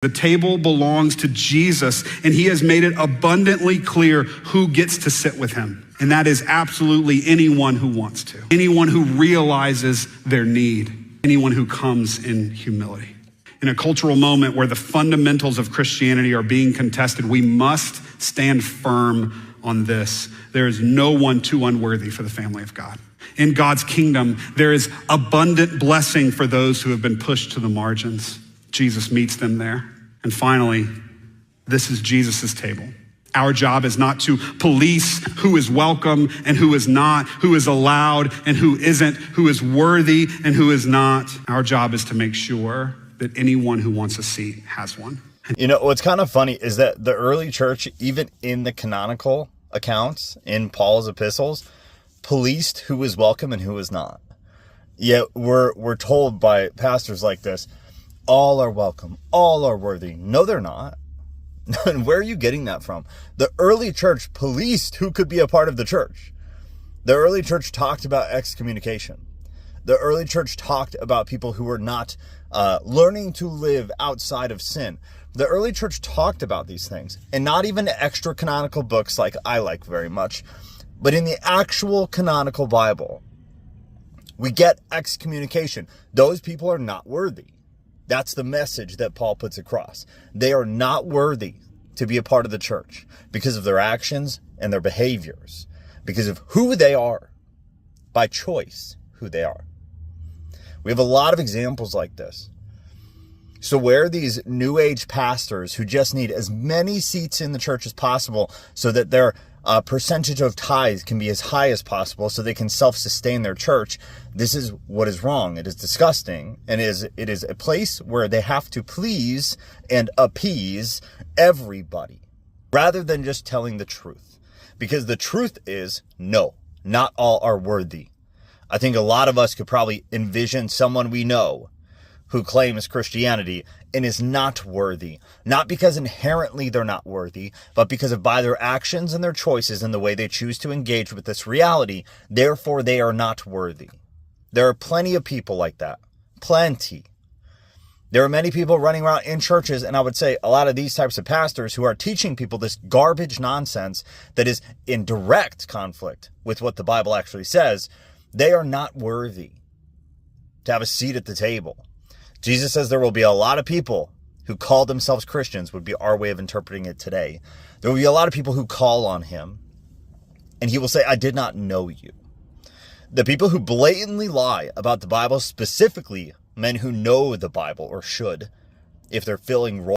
The table belongs to Jesus, and he has made it abundantly clear who gets to sit with him. And that is absolutely anyone who wants to, anyone who realizes their need, anyone who comes in humility. In a cultural moment where the fundamentals of Christianity are being contested, we must stand firm on this. There is no one too unworthy for the family of God. In God's kingdom, there is abundant blessing for those who have been pushed to the margins. Jesus meets them there. And finally, this is Jesus's table. Our job is not to police who is welcome and who is not, who is allowed and who isn't, who is worthy and who is not. Our job is to make sure that anyone who wants a seat has one. You know, what's kind of funny is that the early church, even in the canonical accounts in Paul's epistles, policed who was welcome and who was not. Yet we're told by pastors like this, all are welcome, all are worthy. No, they're not. And where are you getting that from? The early church policed who could be a part of the church. The early church talked about excommunication. The early church talked about people who were not learning to live outside of sin. The early church talked about these things, and not even extra canonical books like I like very much, but in the actual canonical Bible, we get excommunication. Those people are not worthy. That's the message that Paul puts across. They are not worthy to be a part of the church because of their actions and their behaviors, because of who they are, by choice, who they are. We have a lot of examples like this. So where these New Age pastors who just need as many seats in the church as possible so that their percentage of tithes can be as high as possible so they can self-sustain their church, this is what is wrong. It is disgusting, and it is a place where they have to please and appease everybody rather than just telling the truth. Because the truth is, no, not all are worthy. I think a lot of us could probably envision someone we know who claims Christianity and is not worthy. Not because inherently they're not worthy, but because of by their actions and their choices and the way they choose to engage with this reality, therefore they are not worthy. There are plenty of people like that. Plenty. There are many people running around in churches, and I would say a lot of these types of pastors who are teaching people this garbage nonsense that is in direct conflict with what the Bible actually says. They are not worthy to have a seat at the table. Jesus says there will be a lot of people who call themselves Christians, would be our way of interpreting it today. There will be a lot of people who call on him, and he will say, I did not know you. The people who blatantly lie about the Bible, specifically men who know the Bible or should, if they're filling roles